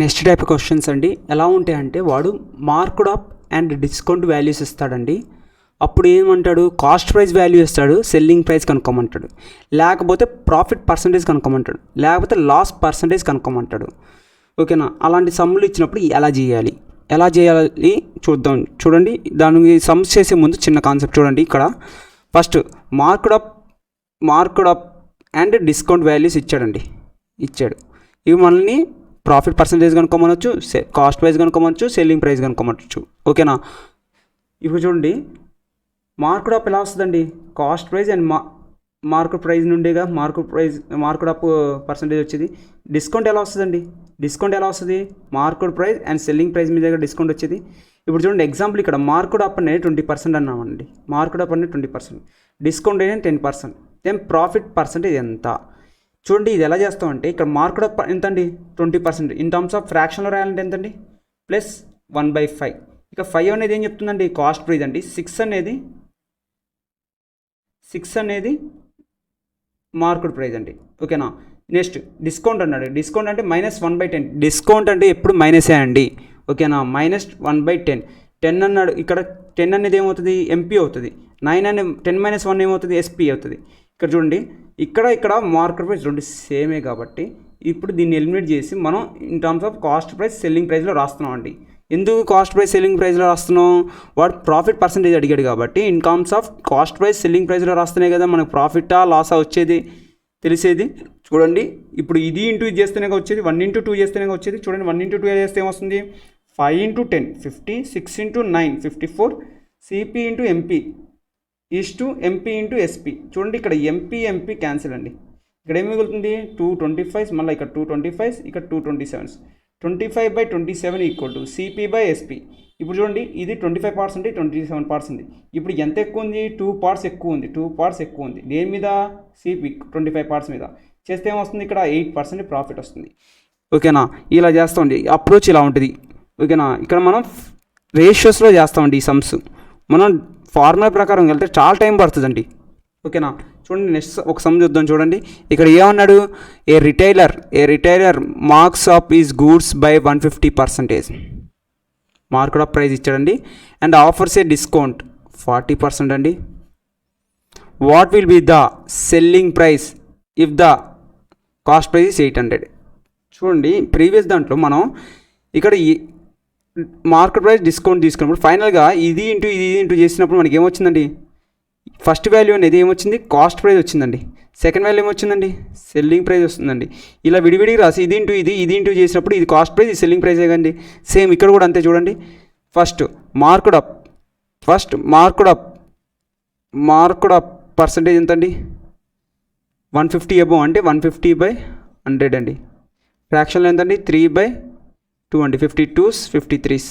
Next type questions అండి ఎలా ఉంటాయంటే వాడు marked up and discount values ఇస్తాడండి. అప్పుడు ఏమంటాడు, కాస్ట్ ప్రైస్ వాల్యూ ఇస్తాడు, సెల్లింగ్ ప్రైస్ కనుక్కోమంటాడు, లేకపోతే ప్రాఫిట్ పర్సంటేజ్ కనుక్కోమంటాడు, లేకపోతే లాస్ పర్సంటేజ్ కనుక్కోమంటాడు. ఓకేనా? అలాంటి సమ్ములు ఇచ్చినప్పుడు ఎలా చేయాలి చూద్దాం. చూడండి, దానికి సమ్స్ చేసే ముందు చిన్న కాన్సెప్ట్ చూడండి. ఇక్కడ first marked up and discount values ఇచ్చాడు. ఇవి మనల్ని ప్రాఫిట్ పర్సంటేజ్ కనుక్కోమనొచ్చు, కాస్ట్ ప్రైస్ కనుక్కోమనొచ్చు, సెల్లింగ్ ప్రైస్ కనుక్కోమనొచ్చు. ఓకేనా? ఇప్పుడు చూడండి, మార్క్డ్ అప్ ఎలా వస్తుందండి, cost price and market price నుండిగా మార్కెట్ అప్ పర్సంటేజ్ వచ్చేది. డిస్కౌంట్ ఎలా వస్తుంది, market price and selling price మీద డిస్కౌంట్ వచ్చేది. ఇప్పుడు చూడండి ఎగ్జాంపుల్, ఇక్కడ మార్కెట్ అప్ అనేది 20% అన్నామండి. మార్కెట్ అప్ అనేది 20%, డిస్కౌంట్ అనేది 10%. దెన్ ప్రాఫిట్ పర్సంటేజ్ ఎంత? చూడండి, ఇది ఎలా చేస్తామంటే ఇక్కడ మార్కెట్ అప్ ఎంత అండి, 20%. ఇన్ టర్మ్స్ ఆఫ్ ఫ్రాక్షన్లో రాయాలంటే ఎంతండి, ప్లస్ 1/5. ఇక 5 అనేది ఏం చెప్తుందండి, కాస్ట్ ప్రైస్ అండి. 6 అనేది మార్కెట్ ప్రైస్ అండి. ఓకేనా? నెక్స్ట్ డిస్కౌంట్ అన్నాడు. డిస్కౌంట్ అంటే -1/10. డిస్కౌంట్ అంటే ఎప్పుడు మైనసే అండి. ఓకేనా? -1/10. 10 అన్నాడు. ఇక్కడ 10 అనేది ఏమవుతుంది, ఎంపీ అవుతుంది. 9 అనే 10 - 1 ఏమవుతుంది, ఎస్పీ అవుతుంది. ఇక్కడ చూడండి, ఇక్కడ మార్కెట్ ప్రైస్ రెండు సేమే కాబట్టి ఇప్పుడు దీన్ని ఎలిమినేట్ చేసి మనం in terms of cost price selling ప్రైస్లో రాస్తున్నాం అండి. ఎందుకు కాస్ట్ ప్రైస్ సెల్లింగ్ ప్రైస్లో రాస్తున్నాం, వాడు ప్రాఫిట్ పర్సంటేజ్ అడిగాడు కాబట్టి in terms of cost price selling ప్రైస్లో రాస్తున్నాయి కదా మనకు ప్రాఫిటా లాసా వచ్చేది తెలిసేది. చూడండి, ఇప్పుడు ఇది ఇంటూ ఇది చేస్తేనే వచ్చేది, 1 × 2 చేస్తేనే వచ్చేది. చూడండి, 1 × 2 చేస్తే ఏమొస్తుంది, 5 × 10 50, 6 × 9 54, CP into MP is MP into SP. చూడండి, ఇక్కడ ఎంపీ క్యాన్సిల్ అండి. ఇక్కడ ఏం మిగులుతుంది, 225, మళ్ళీ ఇక్కడ 225, ఇక్కడ 227. 25/27 ఈక్వల్ టు CP/SP. ఇప్పుడు చూడండి, ఇది 25 పార్ట్స్ ఉంది, 27 పార్ట్స్ ఉంది. ఇప్పుడు ఎంత ఎక్కువ ఉంది, 2 పార్ట్స్ ఎక్కువ ఉంది. దేని మీద, CP 25 పార్ట్స్ మీద చేస్తే ఏమొస్తుంది, ఇక్కడ 8% ప్రాఫిట్ వస్తుంది. ఓకేనా? ఇలా చేస్తామండి, అప్రోచ్ ఇలా ఉంటుంది. ఓకేనా? ఇక్కడ మనం రేషియోస్లో చేస్తామండి ఈ సమ్స్. మనం ఫార్ములా ప్రకారం వెళ్తే చాలా టైం పడుతుందండి. ఓకేనా? చూడండి, నెక్స్ట్ ఒక సమ్ చూద్దాం. చూడండి, ఇక్కడ ఏమన్నాడు, a retailer marks up is goods by 150%. Market up price ఇచ్చాడండి. అండ్ ఆఫర్స్ ఏ డిస్కౌంట్ 40% అండి. What will be the selling price if the cost price is 800. చూడండి, ప్రీవియస్ దాంట్లో మనం ఇక్కడ మార్కెట్ ప్రైస్ డిస్కౌంట్ తీసుకున్నప్పుడు ఫైనల్గా ఇది ఇంటూ చేసినప్పుడు మనకి ఏమొచ్చిందండి, ఫస్ట్ వాల్యూ అనేది ఏమొచ్చింది, కాస్ట్ ప్రైస్ వచ్చిందండి. సెకండ్ వాల్యూ ఏమొచ్చిందండి, సెల్లింగ్ ప్రైస్ వస్తుందండి. ఇలా విడివిడిగా రాసి ఇది ఇంటూ చేసినప్పుడు ఇది కాస్ట్ ప్రైస్, ఇది సెల్లింగ్ ప్రైస్ కండి. సేమ్ ఇక్కడ కూడా అంతే. చూడండి, ఫస్ట్ మార్కెట్ అప్ పర్సంటేజ్ ఎంత అండి, 150 అబోవ్ అంటే 150/100 అండి. ఫ్రాక్షన్లో ఎంతండి, 3/2 అండి. 52s 53s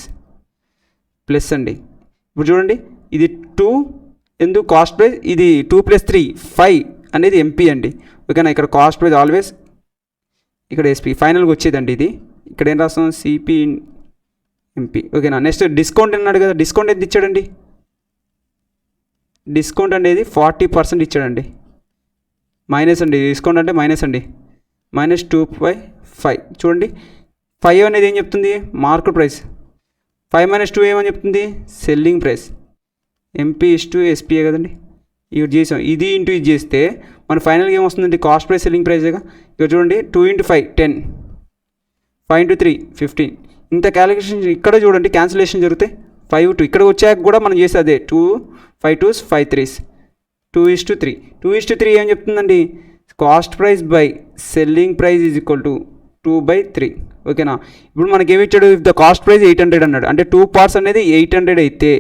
ప్లస్ అండి. ఇప్పుడు చూడండి, ఇది 2 ఎందుకు కాస్ట్ ప్రైస్, ఇది 2 + 3 5 అనేది ఎంపీ అండి. ఓకేనా? ఇక్కడ కాస్ట్ ప్రైస్ ఆల్వేస్, ఇక్కడ ఎస్పీ ఫైనల్గా వచ్చేదండి. ఇది ఇక్కడ ఏం రాస్తాం, సిపి ఎంపీ. ఓకేనా? నెక్స్ట్ డిస్కౌంట్ అన్నాడు కదా, డిస్కౌంట్ ఎంత ఇచ్చాడండి, డిస్కౌంట్ అనేది 40% ఇచ్చాడండి. మైనస్ అండి, డిస్కౌంట్ అంటే మైనస్ అండి, -2/5. చూడండి, 5 అనేది ఏం చెప్తుంది, మార్కెట్ ప్రైస్. 5 - 2 ఏమని చెప్తుంది, selling price. MP is to SPA కదండి. ఇవి చేసాం, ఇది ఇంటూ ఇది చేస్తే మన ఫైనల్గా ఏమొస్తుందండి, కాస్ట్ ప్రైస్ సెల్లింగ్ ప్రైస్గా. ఇక్కడ చూడండి, 2 × 5 10, 5 × 3 15. ఇంత క్యాలిక్యులేషన్ ఇక్కడ చూడండి, క్యాన్సిలేషన్ జరుగుతాయి. 5 2 ఇక్కడ వచ్చాక కూడా మనం చేస్తే అదే 2 5 2s 5 3s 2:3. 2:3 ఏం చెప్తుందండి, cost price by selling price is equal to 2/3. ఓకేనా? ఇప్పుడు మనకి ఏమి ఇచ్చాడు, ఇఫ్ ద కాస్ట్ ప్రైస్ 800 అన్నాడు. అంటే 2 పార్ట్స్ అనేది 800 అయితే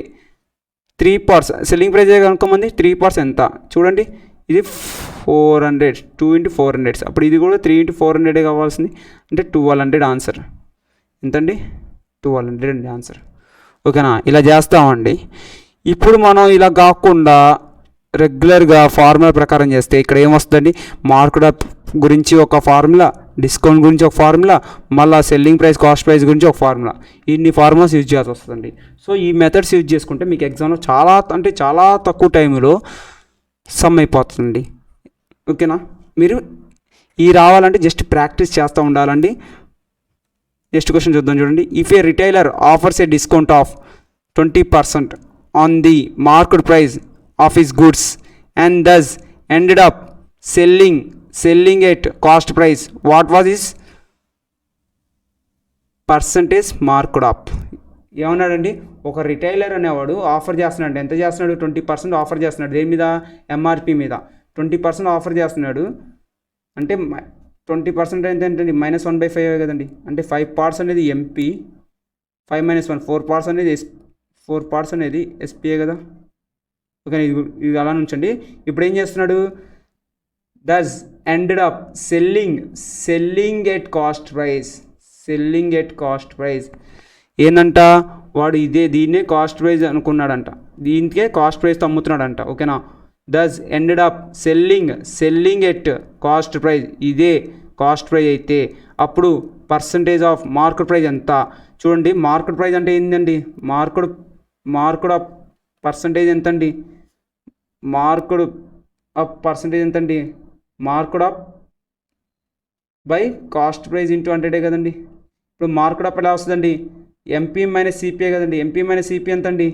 3 పార్ట్స్ సెల్లింగ్ ప్రైస్ కనుక్కోమంది. 3 పార్ట్స్ ఎంత చూడండి, ఇది 400, 2 × 400. అప్పుడు ఇది కూడా 3 × 400 కావాల్సింది, అంటే 1200 ఆన్సర్. ఎంతండి, 1200 అండి ఆన్సర్. ఓకేనా? ఇలా చేస్తామండి. ఇప్పుడు మనం ఇలా కాకుండా రెగ్యులర్గా ఫార్ములా ప్రకారం చేస్తే ఇక్కడ ఏమొస్తుందండి, మార్కెట్ అప్ గురించి ఒక ఫార్ములా, డిస్కౌంట్ గురించి ఒక ఫార్ములా, మళ్ళీ సెల్లింగ్ ప్రైస్ కాస్ట్ ప్రైస్ గురించి ఒక ఫార్ములా. ఇన్ని ఫార్ములాస్ యూజ్ చేయాల్సి వస్తుందండి. సో ఈ మెథడ్స్ యూజ్ చేసుకుంటే మీకు ఎగ్జామ్లో చాలా తక్కువ టైంలో సమ్ అయిపోతుంది. ఓకేనా? మీరు ఈ రావాలంటే జస్ట్ ప్రాక్టీస్ చేస్తూ ఉండాలండి. నెక్స్ట్ క్వశ్చన్ చూద్దాం చూడండి. If a retailer offers a discount of 20% on the market price of his goods and thus ended up selling at cost price, what was his percentage marked up? ఏమన్నాడండి, ఒక retailer అనేవాడు offer చేస్తున్నాడు. ఎంత చేస్తున్నాడు? 20% offer చేస్తున్నాడు. దేని మీద? MRP మీద 20% ఆఫర్ చేస్తున్నాడు. అంటే 20% అయితే ఏంటండి, -1/5 కదండి. అంటే 5 పార్ట్స్ అనేది ఎంపీ, 5 - 1 4 పార్ట్స్ అనేది ఎస్పీఏ కదా. ఓకే, ఇది అలా ఉంచండి. ఇప్పుడు ఏం చేస్తున్నాడు? Thus ended up selling at cost price. ఏందంట, వాడు దీన్నే కాస్ట్ ప్రైజ్ అనుకున్నాడంట, దీనికే కాస్ట్ ప్రైజ్తో అమ్ముతున్నాడంట. ఓకేనా. Thus ended up selling at cost price, ఇదే కాస్ట్ ప్రైజ్ అయితే అప్పుడు పర్సంటేజ్ ఆఫ్ మార్కెట్ ప్రైజ్ ఎంత? చూడండి, మార్కెట్ ప్రైజ్ అంటే ఏంటండి, మార్కెట్ అప్ పర్సంటేజ్ ఎంతండి, మార్కెట్ అప్ పర్సంటేజ్ ఎంతండి, market up by cost praise into 100 కదండి. ఇప్పుడు మార్కెట్ అప్ ఎలా వస్తుందండి, ఎంపీ మైనస్ సిపిఏ కదండి. ఎంపీ మైనస్ సిపి ఎంతండి,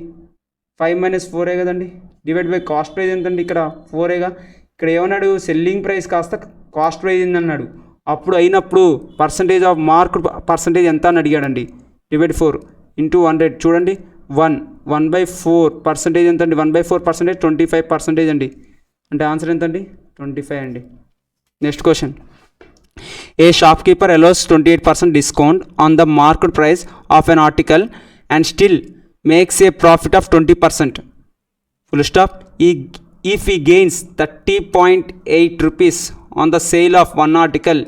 5 - 4 కదండి. డివైడ్ బై కాస్ట్ ప్రైజ్ ఎంతండి, ఇక్కడ 4 ఇక్కడ ఏమన్నాడు, సెల్లింగ్ ప్రైస్ కాస్త కాస్ట్ ప్రైజ్ అన్నాడు. అప్పుడు అయినప్పుడు పర్సంటేజ్ ఆఫ్ మార్కెట్ పర్సంటేజ్ ఎంత అని అడిగాడండి. Divide 4 into 100. చూడండి, 1/4 పర్సంటేజ్ ఎంతండి, 1/4 పర్సంటేజ్ 25% అండి. అంటే ఆన్సర్ ఎంతండి, 25 అండి. Next question. A shopkeeper allows 28% discount on the market price of an article and still makes a profit of 20%. Full stop. If he gains 30.8 rupees on the sale of one article,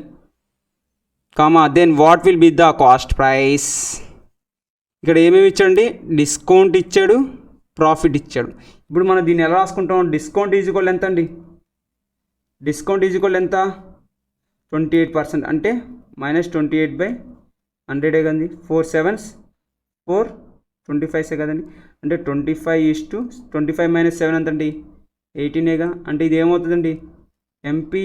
comma, then what will be the cost price? ఇక్కడ ఏమేమి ఇచ్చాడండి, discount ఇచ్చాడు, profit ఇచ్చాడు. ఇప్పుడు మనం దీన్ని ఎలా రాసుకుంటాం? డిస్కౌంట్ ఈజ్ ఈక్వల్ ఎంత అండి, డిస్కౌంట్ ఈజ్ ఈక్వల్ ఎంత, 28%. అంటే -28/100 కదండి. 4 7s 4 25 కదండి. అంటే 25 - 7 ఎంతండి, 18 అంటే ఇది ఏమవుతుందండి, ఎంపీ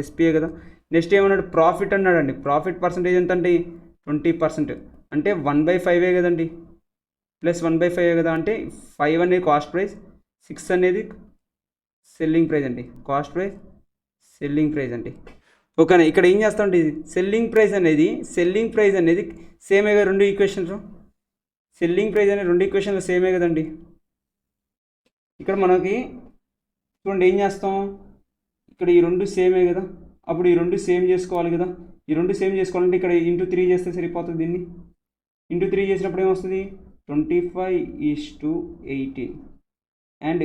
ఎస్పీఏ కదా. నెక్స్ట్ ఏమన్నాడు, ప్రాఫిట్ అన్నాడండి. ప్రాఫిట్ పర్సంటేజ్ ఎంత అండి, 20%. అంటే 1/5 కదండి, ప్లస్ 1/5 కదా. అంటే 5 అనేది కాస్ట్ ప్రైస్, 6 అనేది సెల్లింగ్ ప్రైస్ అండి. కాస్ట్ ప్రైస్, సెల్లింగ్ ప్రైస్ అండి. ఓకేనా. ఇక్కడ ఏం చేస్తామండి, సెల్లింగ్ ప్రైస్ అనేది సేమే కదా, రెండు ఈక్వేషన్స్. సెల్లింగ్ ప్రైస్ అనేది రెండు ఈక్వేషన్లు సేమే కదండి. ఇక్కడ మనకి చూడండి ఏం చేస్తాం, ఇక్కడ ఈ రెండు సేమే కదా, అప్పుడు ఈ రెండు సేమ్ చేసుకోవాలి కదా. ఈ రెండు సేమ్ చేసుకోవాలంటే ఇక్కడ ఇంటూ 3 చేస్తే సరిపోతుంది. దీన్ని ఇంటూ 3 చేసినప్పుడు ఏమొస్తుంది, 25:18 అండ్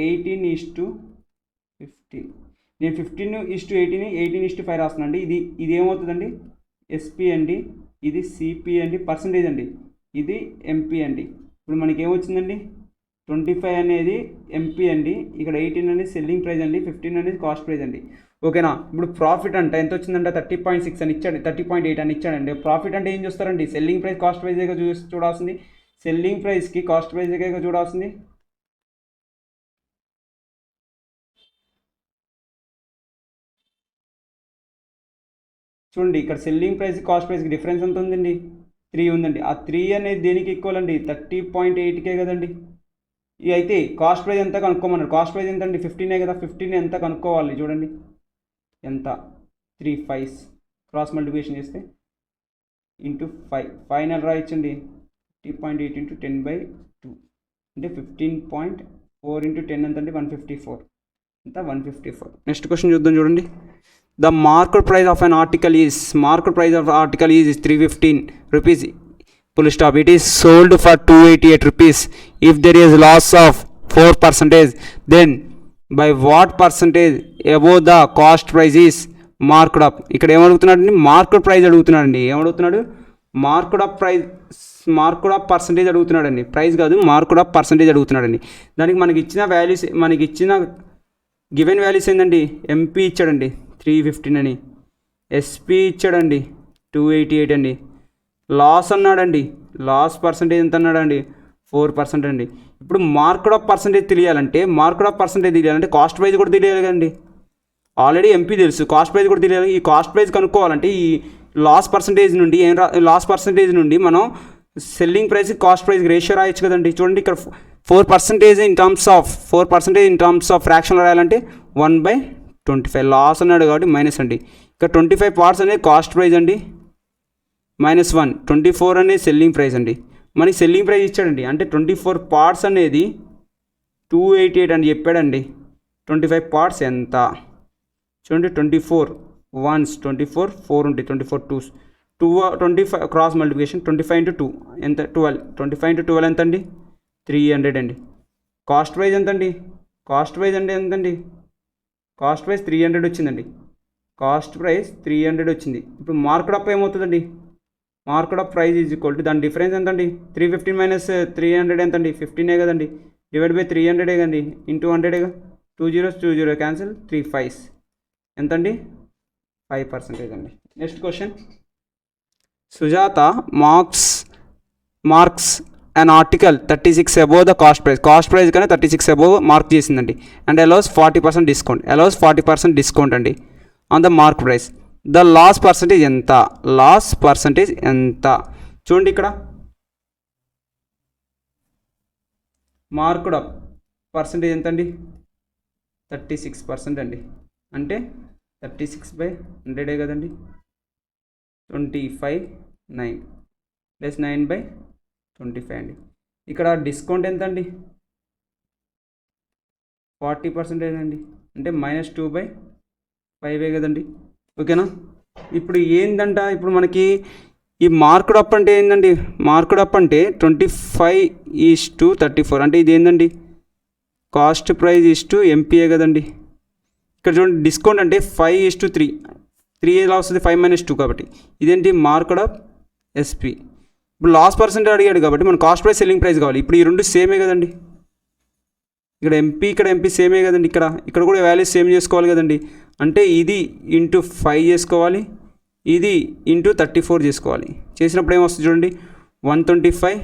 18:15. నేను 15:18 18:5 రాస్తున్నాను అండి. ఇది ఏమవుతుందండి, ఎస్పీ అండి, ఇది సిపి అండి, పర్సంటేజ్ అండి, ఇది ఎంపీ అండి. ఇప్పుడు మనకి ఏమొచ్చిందండి, 25 అనేది ఎంపీ అండి, ఇక్కడ 18 అనేది సెల్లింగ్ ప్రైస్ అండి, 15 అనేది కాస్ట్ ప్రైస్ అండి. ఓకేనా. ఇప్పుడు ప్రాఫిట్ అంటే ఎంత వచ్చిందంటే 30.6 అని ఇచ్చాడు, 30.8 అని ఇచ్చాడండి. ప్రాఫిట్ అంటే ఏం చూస్తారండి, సెల్లింగ్ ప్రైస్ కాస్ట్ ప్రైజ్గా చూడాల్సింది, సెల్లింగ్ ప్రైస్కి కాస్ట్ ప్రైజ్గా చూడాల్సింది. చూడండి ఇక్కడ సెల్లింగ్ ప్రైస్ కాస్ట్ ప్రైస్కి డిఫరెన్స్ ఎంత ఉందండి, 3 ఉందండి. ఆ 3 అనేది దేనికి ఈక్వల్ అండి, 30.8కే కదండి. ఇవి అయితే కాస్ట్ ప్రైస్ ఎంత కనుక్కోమన్నారు. కాస్ట్ ప్రైస్ ఎంత అండి, 15 కదా. 15 ఎంత కనుక్కోవాలి చూడండి, ఎంత 3 5s క్రాస్ మల్టిప్లికేషన్ చేస్తే ఇంటూ 5 ఫైనల్ రాయొచ్చండి. 30.8 × 10/2 అంటే 15.4 × 10 ఎంత అండి, 154. ఎంత 154. నెక్స్ట్ క్వశ్చన్ చూద్దాం చూడండి. The market price of an article is 315 rupees. Full stop. It is sold for 288 rupees. If there is loss of 4%, then by what percentage above the cost price is marked up? ఇక్కడ ఏమడుగుతున్నాడు, market price అడుగుతున్నాడండి. ఏమడుగుతున్నాడు, market up percentage అడుగుతున్నాడండి. Price కాదు, market up percentage అడుగుతున్నాడండి. దానికి మనకి ఇచ్చిన వాల్యూస్, మనకి ఇచ్చిన గివెన్ వాల్యూస్ ఏంటండి, ఎంపీ ఇచ్చాడండి 315 అని, ఎస్పీ ఇచ్చాడండి 288 అండి, లాస్ అన్నాడండి, లాస్ పర్సంటేజ్ ఎంత అన్నాడండి, 4% అండి. ఇప్పుడు మార్కెట్ ఆఫ్ పర్సంటేజ్ తెలియాలంటే కాస్ట్ ప్రైస్ కూడా తెలియాలి కదండి. ఆల్రెడీ ఎంపీ తెలుసు, కాస్ట్ ప్రైస్ కూడా తెలియాలి. ఈ కాస్ట్ ప్రైస్ కనుక్కోవాలంటే ఈ లాస్ పర్సంటేజ్ నుండి లాస్ పర్సంటేజ్ నుండి మనం selling price cost price ratio రాయొచ్చు కదండి. చూడండి ఇక్కడ 4% ఇన్ టర్మ్స్ ఆఫ్ ఫ్రాక్షన్లో రాయాలంటే 1/25 లాస్ అన్నాడు కాబట్టి మైనస్ అండి. ఇక్కడ 25 పార్ట్స్ అనేది కాస్ట్ ప్రైస్ అండి, -1. 24 అనేది సెల్లింగ్ ప్రైస్ అండి. మనకి సెల్లింగ్ ప్రైస్ ఇచ్చాడండి, అంటే 24 పార్ట్స్ అనేది 288 అని చెప్పాడండి. 25 పార్ట్స్ ఎంత చూడండి, 24 1s 24 4 ఉంటాయి, 24 2s 25 క్రాస్ మల్టిప్లికేషన్ 25 into 2 ఎంత 12. 25 into 12 ఎంత అండి, 300 అండి. కాస్ట్ ప్రైస్ ఎంతండి, కాస్ట్ ప్రైస్ అంటే ఎంతండి, కాస్ట్ ప్రైస్ 300 వచ్చిందండి. కాస్ట్ ప్రైస్ 300 వచ్చింది. ఇప్పుడు మార్కెట్ అప్ ఏమవుతుందండి, market up price is equal to దాని డిఫరెన్స్ ఎంతండి, 315 minus 300 ఎంతండి, 15 కదండి, డివైడ్ బై 300 కదండి, ఇంటూ 100 2 zeros 2 0 క్యాన్సిల్, 3 5s ఎంతండి, 5% అండి. Next question, Sujatha marks an article 36 above the cost price కానీ 36 above మార్క్ చేసిందండి, అండ్ allows 40% డిస్కౌంట్ అండి on the mark price. The loss percentage ఎంత, చూడండి ఇక్కడ మార్క్డ్ అప్ పర్సంటేజ్ ఎంత అండి, 36% అండి. అంటే 36/100 కదండి, 25 9 ప్లస్ 9/25 అండి. ఇక్కడ డిస్కౌంట్ ఎంత అండి, 40% అండి, అంటే -2/5 కదండి. ఓకేనా. ఇప్పుడు ఏంటంట, ఇప్పుడు మనకి ఈ మార్క్డ్ అప్ అంటే ఏంటండి, మార్క్డ్ అప్ అంటే 25:34, అంటే ఇది ఏంటండి, కాస్ట్ ప్రైస్ ఇస్టు ఎంపీఏ కదండి. ఇక్కడ చూడండి డిస్కౌంట్ అంటే 5:3 ఎలా వస్తుంది, 5 - 2 కాబట్టి ఇదేంటి మార్క్డ్ అప్ ఎస్పీ. ఇప్పుడు లాస్ పర్సెంట్ అడిగాడు కాబట్టి మన కాస్ట్ ప్రైస్ సెల్లింగ్ ప్రైస్ కావాలి. ఇప్పుడు ఈ రెండు సేమే కదండి, ఇక్కడ ఎంపీ సేమే కదండి, ఇక్కడ కూడా వాల్యూస్ సేమ్ చేసుకోవాలి కదండి. అంటే ఇది ఇంటూ 5 చేసుకోవాలి, ఇది ఇంటూ 34 చేసుకోవాలి. చేసినప్పుడు ఏమొస్తుంది చూడండి, 125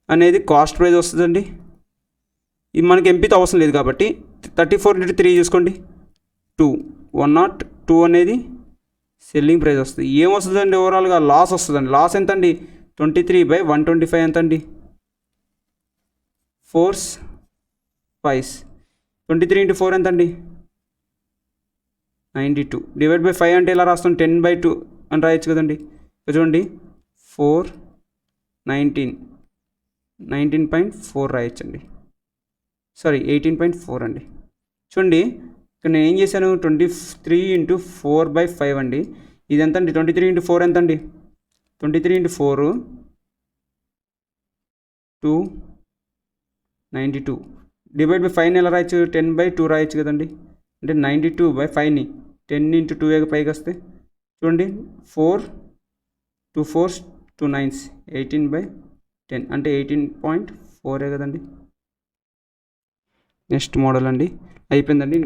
అనేది కాస్ట్ ప్రైస్ వస్తుందండి. ఇది మనకి ఎంపీతో అవసరం లేదు కాబట్టి 34 × 3 చూసుకోండి, 102 అనేది సెల్లింగ్ ప్రైస్ వస్తుంది. ఏమొస్తుందండి, ఓవరాల్గా లాస్ వస్తుందండి. లాస్ ఎంత అండి, 23/125 ఎంత అండి, 4s 5s. 23 × 4 ఎంత అండి, 92 డివైడ్ బై 5 అంటే ఎలా రాస్తాం, 10/2 అని రాయొచ్చు కదండి. చూడండి 4 19.4 రాయొచ్చండి, సారీ 18.4 అండి. చూడండి ఇక్కడ నేను ఏం చేశాను, 23 × 4/5 అండి. ఇది ఎంత అండి, 23 × 4 ఎంత అండి, 23 × 4 292 డివైడ్ బై 5ని ఎలా రాయొచ్చు, 10/2 రాయొచ్చు కదండి. అంటే 92/5ని 10 × 2 పైకి వస్తే చూడండి 4 2 4s 2 9s 18/10 అంటే 18.4 కదండి. నెక్స్ట్ మోడల్ అండి, అయిపోయిందండి.